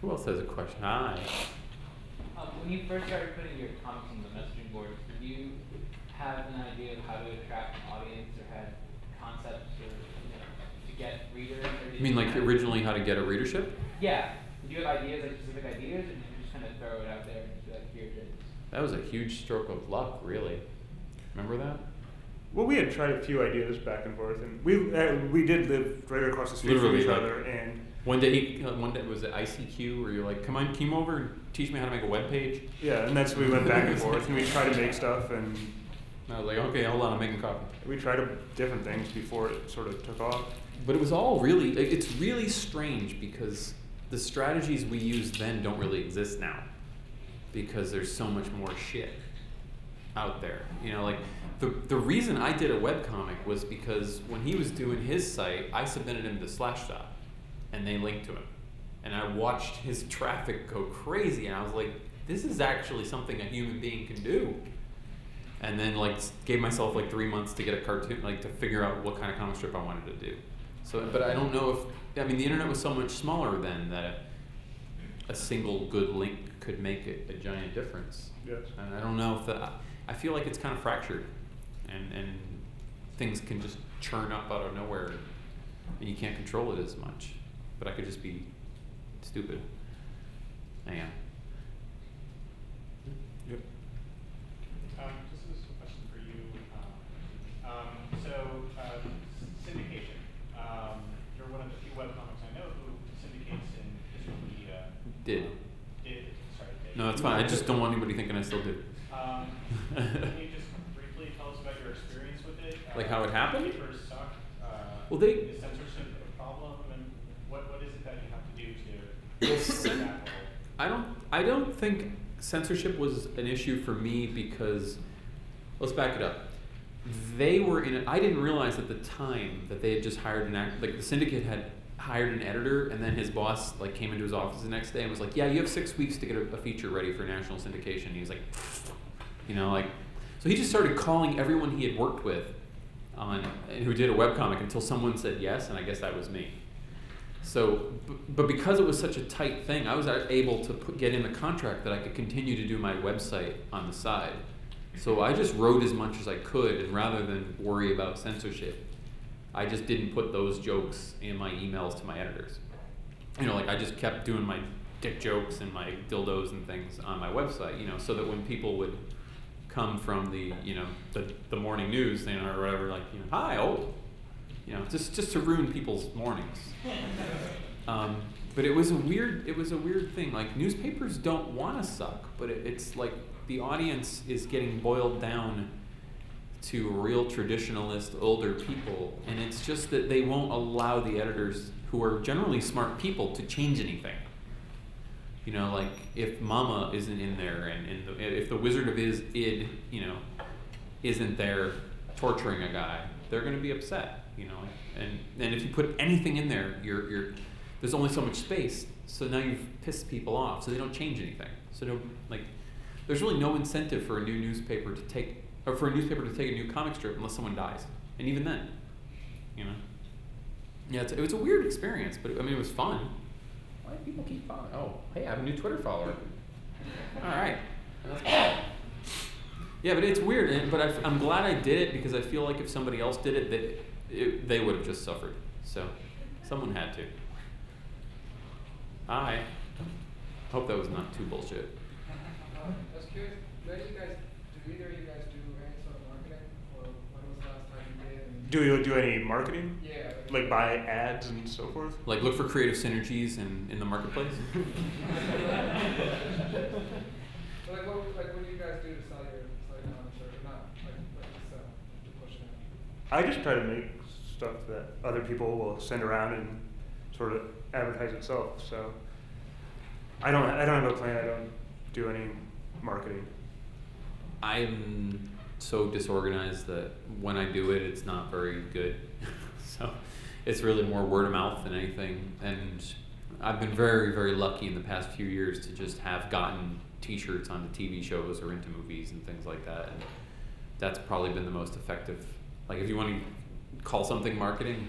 Who else has a question? Hi. When you first started putting your comics on the messaging boards, did you have an idea of how to attract an audience, or had concepts, or to get readers? Or You mean like originally how to get a readership? Yeah. Did you have ideas, like specific ideas, or did you just kind of throw it out there and be like, here it is? That was a huge stroke of luck, really. Remember that? Well, we had tried a few ideas back and forth, and we did live right across the street from each other. And one day was it ICQ, where you're like, come over and teach me how to make a web page. Yeah, and that's we went back and forth, and we tried to make stuff, and I was like, okay, hold on, I'm making coffee. We tried different things before it sort of took off. But it was all really, it's really strange because the strategies we used then don't really exist now, because there's so much more shit out there. You know, like the reason I did a webcomic was because when he was doing his site, I submitted him to Slashdot, and they linked to him. And I watched his traffic go crazy, and I was like, this is actually something a human being can do. And then like gave myself like 3 months to get a cartoon, like to figure out what kind of comic strip I wanted to do. So, but I don't know if, I mean, the internet was so much smaller then that a single good link could make a giant difference. Yes. And I don't know if I feel like it's kind of fractured, and things can just churn up out of nowhere, and you can't control it as much. But I could just be stupid. I am. Yep. This is a question for you. Syndication. You're one of the few webcomics I know who syndicates in visual media. Did. Sorry, did. No, that's fine. I just don't want anybody thinking I still do. Can you just briefly tell us about your experience with it? Like how it happened? Papers suck. Well, Is censorship a problem? And what is it that you have to do to I don't think censorship was an issue for me because, let's back it up. They were in it. I didn't realize at the time that they had just hired like the syndicate had hired an editor, and then his boss like came into his office the next day and was like, yeah, you have 6 weeks to get a feature ready for national syndication. And he was like, you know, like, so he just started calling everyone he had worked with on who did a webcomic until someone said yes, and I guess that was me. So, but because it was such a tight thing, I was able to get in the contract that I could continue to do my website on the side. So I just wrote as much as I could, and rather than worry about censorship, I just didn't put those jokes in my emails to my editors. You know, like I just kept doing my dick jokes and my dildos and things on my website, you know, so that when people would come from the, you know, the morning news, you know, or whatever, like, you know, hi, oh, you know, just to ruin people's mornings. But it was a weird thing. Like, newspapers don't want to suck, but it's like the audience is getting boiled down to real traditionalist older people, and it's just that they won't allow the editors, who are generally smart people, to change anything. You know, like if Mama isn't in there, and if the Wizard of Id, you know, isn't there torturing a guy, they're going to be upset. You know, and if you put anything in there, there's only so much space, so now you've pissed people off, so they don't change anything. So no, like, there's really no incentive for a new newspaper to take, or for a newspaper to take a new comic strip unless someone dies, and even then, you know. Yeah, it was a weird experience, but I mean, it was fun. Why do people keep following? Oh, hey, I have a new Twitter follower. All right. Yeah, but it's weird, but I'm glad I did it, because I feel like if somebody else did it, they would have just suffered. So someone had to. Hi. Hope that was not too bullshit. I was curious, do either of you guys do any sort of marketing? Or when was the last time you did? And do you do any marketing? Yeah. Like buy ads and so forth? Like look for creative synergies in the marketplace? So what do you guys do to sell your comics, or not? Like to sell, to push it out? I just try to make stuff that other people will send around and sort of advertise itself. So I don't have a plan. I don't do any marketing. I'm so disorganized that when I do it, it's not very good. So it's really more word of mouth than anything. And I've been very, very lucky in the past few years to just have gotten t-shirts onto TV shows or into movies and things like that. And that's probably been the most effective. Like, if you want to call something marketing,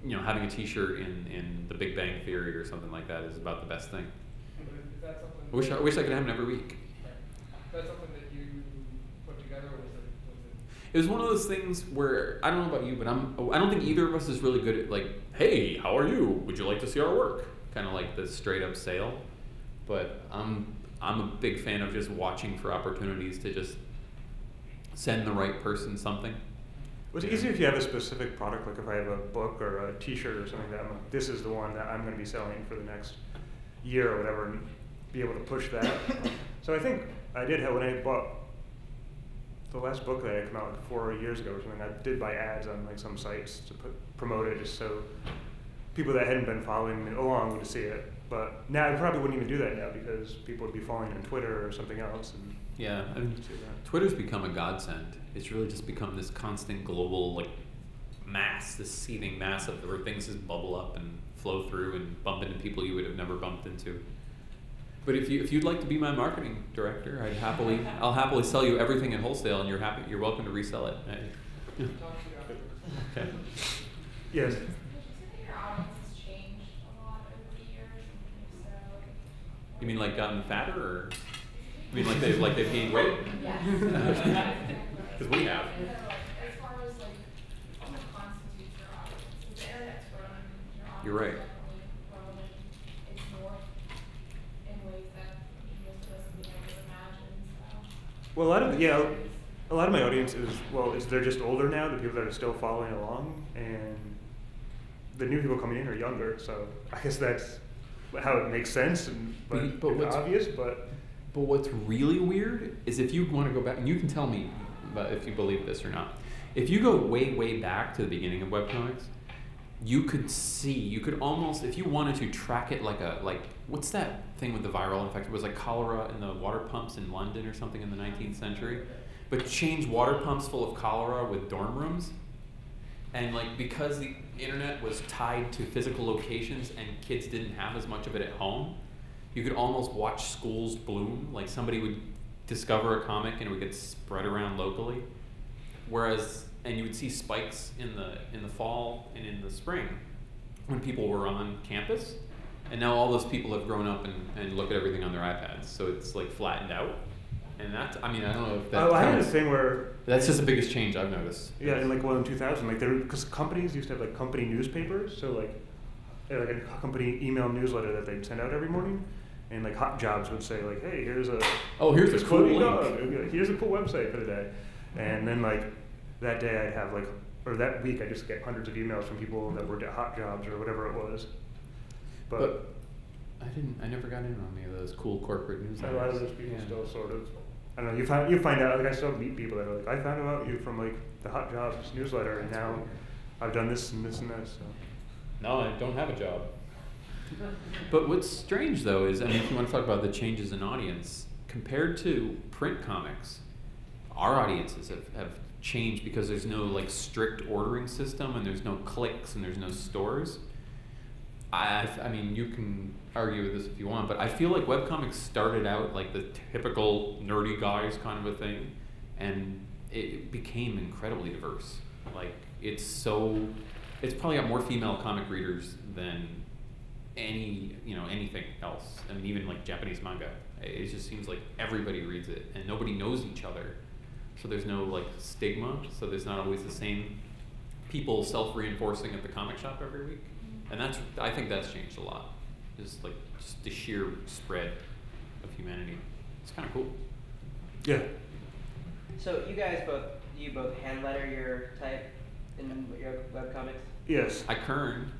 you know, having a T-shirt in The Big Bang Theory or something like that is about the best thing. But is that something? I wish I could have them every week. Right. Is that something that you put together, or was it? It was one of those things where I don't know about you, but I don't think either of us is really good at like, hey, how are you? Would you like to see our work? Kind of like the straight up sale. But I'm a big fan of just watching for opportunities to just send the right person something. Well, it's easy if you have a specific product, like if I have a book or a T-shirt or something that I'm like, this is the one that I'm going to be selling for the next year or whatever, and be able to push that. So I think I did have, when I bought the last book that had come out like 4 years ago or something, I did buy ads on like some sites to promote it, just so people that hadn't been following me along would see it. But now I probably wouldn't even do that now, because people would be following on Twitter or something else. And yeah, I mean, Twitter's become a godsend. It's really just become this constant global like mass, this seething mass of where things just bubble up and flow through and bump into people you would have never bumped into. But if you'd like to be my marketing director, I'll happily sell you everything in wholesale, and you're welcome to resell it. Okay. yes. Would you say that your audience has changed a lot over the years? And if so, You mean like gotten fatter, or you mean like they've gained weight? yes. Because we have. As far as like what constitutes your audience, the internet's grown, your audience You're right. has definitely grown, and it's more in ways that most of us would never imagine. So. Well, a lot of my audience is they're just older now, the people that are still following along, and the new people coming in are younger. So I guess that's how it makes sense, and but it's obvious. But what's really weird is if you want to go back, and you can tell me if you believe this or not. If you go way back to the beginning of webcomics, you could almost, if you wanted to track it like what's that thing with the viral infection? It was like cholera in the water pumps in London or something in the 19th century. But change water pumps full of cholera with dorm rooms. And like, because the internet was tied to physical locations and kids didn't have as much of it at home, you could almost watch schools bloom. Like somebody would discover a comic and it would get spread around locally. And you would see spikes in the fall and in the spring when people were on campus. And now all those people have grown up and look at everything on their iPads. So it's like flattened out. And that's, I mean, I don't know if that. I had this thing where that's just the biggest change I've noticed. Yeah, in in 2000, like because companies used to have like company newspapers, so like a company email newsletter that they'd send out every morning, and like Hot Jobs would say like, hey, here's a cool link. Here's a cool website for the day, and then like that day I'd have or that week I just get hundreds of emails from people that worked at Hot Jobs or whatever it was, but I never got in on any of those cool corporate newsletters. A lot of those people still sort of. I don't know. You find out. Like I still meet people that are like, I found about you from like the Hot Jobs newsletter, and now I've done this and this and this. So. No, I don't have a job. But what's strange though is, I mean, if you want to talk about the changes in audience compared to print comics, our audiences have changed because there's no like strict ordering system, and there's no clicks, and there's no stores. I mean, you can argue with this if you want, but I feel like webcomics started out like the typical nerdy guys kind of a thing, and it became incredibly diverse. Like it's probably got more female comic readers than anything else. I mean, even like Japanese manga. It just seems like everybody reads it, and nobody knows each other. So there's no like stigma. So there's not always the same people self-reinforcing at the comic shop every week. And I think that's changed a lot. Just the sheer spread of humanity. It's kind of cool. Yeah. So you guys both hand letter your type in your webcomics? Yes. I kern.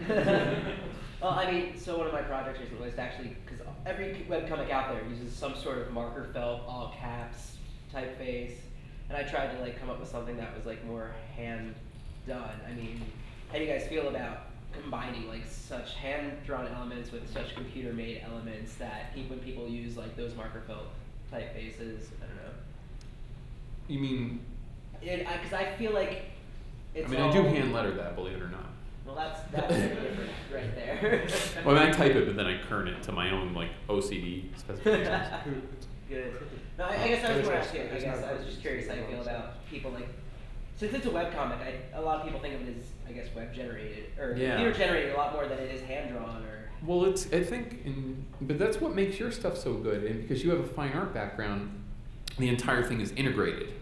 Well, I mean, so one of my projects recently was actually, because every webcomic out there uses some sort of marker felt, all caps, typeface, and I tried to like come up with something that was like more hand done. I mean, how do you guys feel about combining like such hand-drawn elements with such computer-made elements that when people use like those marker felt typefaces, I don't know. You mean? Because I feel like it's. I mean, I do hand letter that, believe it or not. Well, that's different right there. Well, I mean, I type it, but then I kern it to my own like OCD specifications. Good. No, I guess I was more asking. I was just curious how you feel about people like since it's a webcomic, a lot of people think of it as, I guess, web generated or Yeah. computer generated a lot more than it is hand drawn or. Well, I think, but that's what makes your stuff so good, and because you have a fine art background, the entire thing is integrated,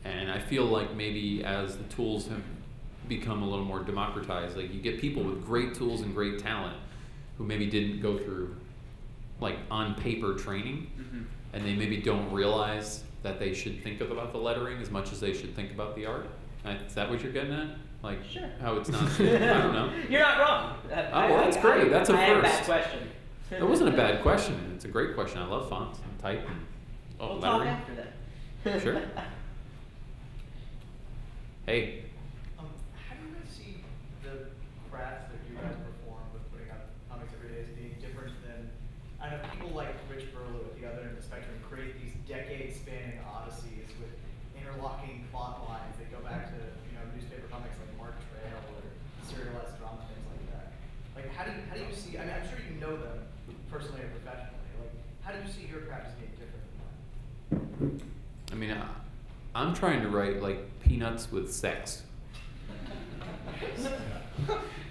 and I feel like maybe as the tools have become a little more democratized, like you get people with great tools and great talent who maybe didn't go through like on paper training, and they maybe don't realize that they should think about the lettering as much as they should think about the art. Is that what you're getting at? Like Sure. how it's not? I don't know. You're not wrong. Oh, well, that's great. That's a I had a bad first. question. It wasn't a bad question. It's a great question. I love fonts and type and We'll talk lettering. after that. Sure. Hey. How do you guys see the crafts that you guys perform with putting out comics every day as being different than, I know people like Rich Burlew at the other end of the spectrum create these decade-spanning odysseys with interlocking plot lines that go back to newspaper comics like Mark Trail or serialized drama, things like that. Like how do you see? I mean, I'm sure you know them personally or professionally. Like how do you see your craft as being different than that? I mean, I'm trying to write like Peanuts with sex.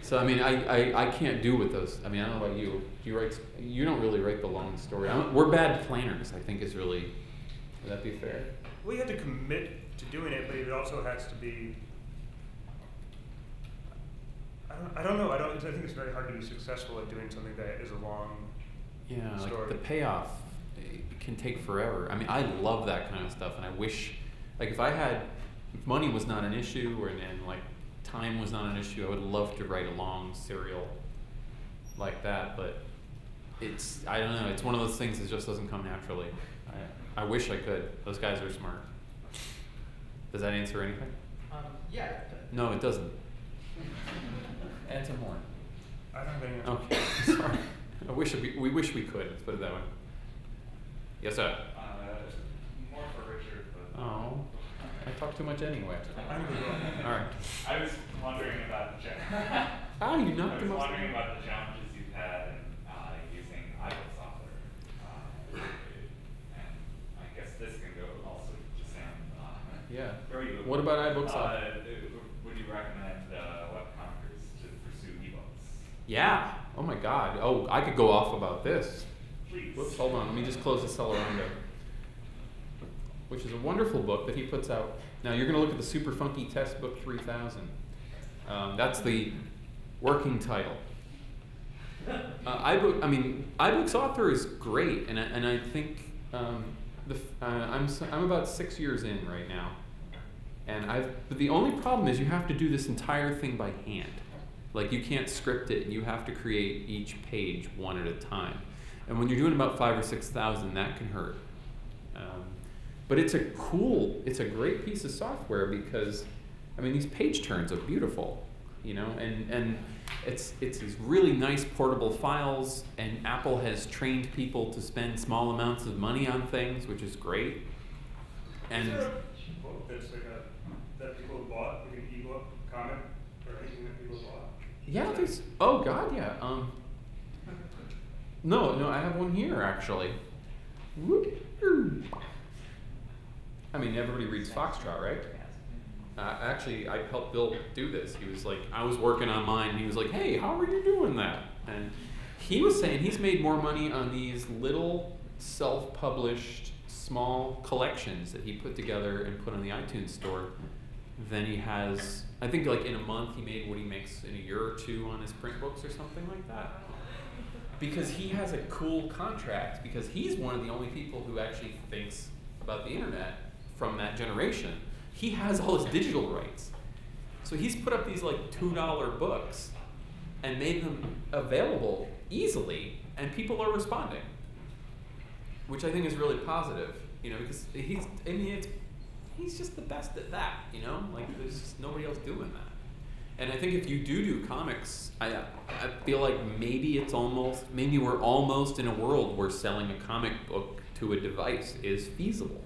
So I mean, I can't do with those. I mean, I don't know about you. You don't really write the long story. We're bad planners, I think is really. Would that be fair? Well, you have to commit to doing it, but it also has to be. I don't know. I think it's very hard to be successful at doing something that is a long story. Like the payoff it can take forever. I mean, I love that kind of stuff, and I wish, like, if money was not an issue, and like time was not an issue, I would love to write a long serial like that. But I don't know. It's one of those things that just doesn't come naturally. I wish I could. Those guys are smart. Does that answer anything? Yeah. No, it doesn't. Add some more. I don't think. Okay, sorry. We wish we could. Let's put it that way. Yes, sir. More for Richard, but. Oh, I talk too much anyway. I'm good. All right. I was wondering about the challenges. Oh, you knocked him off. wondering about the challenges you've had in using iBook software. And I guess this can go also to Sam. Yeah. Where you What about iBook software? Would you recommend webcomics to pursue ebooks? Yeah. Oh my God. Oh, I could go off about this. Please. Whoops, hold on. Let me just close the Celerando, which is a wonderful book that he puts out. Now you're going to look at the Super Funky Test Book 3000. That's the working title. iBook's author is great, and I think I'm about 6 years in right now, but the only problem is you have to do this entire thing by hand. Like you can't script it, and you have to create each page one at a time. And when you're doing about 5,000 or 6,000, that can hurt. But it's a great piece of software because, I mean, these page turns are beautiful, and it's these really nice portable files, and Apple has trained people to spend small amounts of money on things, which is great. And is there a book that's like that people have bought, like an ebook comic or anything that people have bought? yeah, oh God, yeah. No, I have one here actually. I mean, everybody reads Foxtrot, right? Actually, I helped Bill do this. He was like, I was working on mine, and he was like, hey, how are you doing that? And he was saying he's made more money on these little self-published small collections that he put together and put on the iTunes store than he has, I think like in a month he made what he makes in a year or two on his print books or something like that. Because he has a cool contract, because he's one of the only people who actually thinks about the internet from that generation. He has all his digital rights. So he's put up these like $2 books and made them available easily, and people are responding, which I think is really positive, because he's just the best at that, like there's just nobody else doing that. And I think if you do comics, I feel like maybe we're almost in a world where selling a comic book to a device is feasible.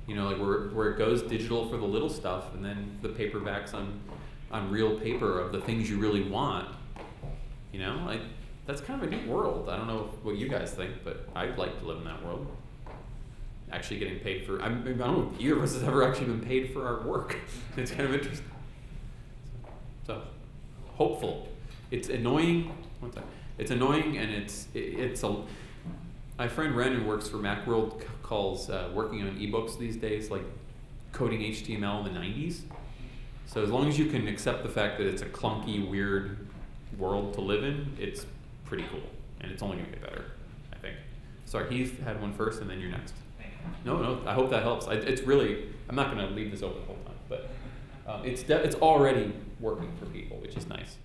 Like where it goes digital for the little stuff, and then the paperbacks on real paper of the things you really want. That's kind of a neat world. I don't know what you guys think, but I'd like to live in that world. actually getting paid for. I don't know if either of us has ever actually been paid for our work. It's kind of interesting. So, hopeful. It's annoying. One second. It's annoying, and it's a. My friend Ren, who works for Macworld, calls working on ebooks these days like coding HTML in the 90s. So as long as you can accept the fact that it's a clunky, weird world to live in, it's pretty cool, and it's only gonna get better, I think. Sorry, Heath had one first, and then you're next. No, I hope that helps. It's really. I'm not gonna leave this open the whole time, but it's already working for people, which is nice.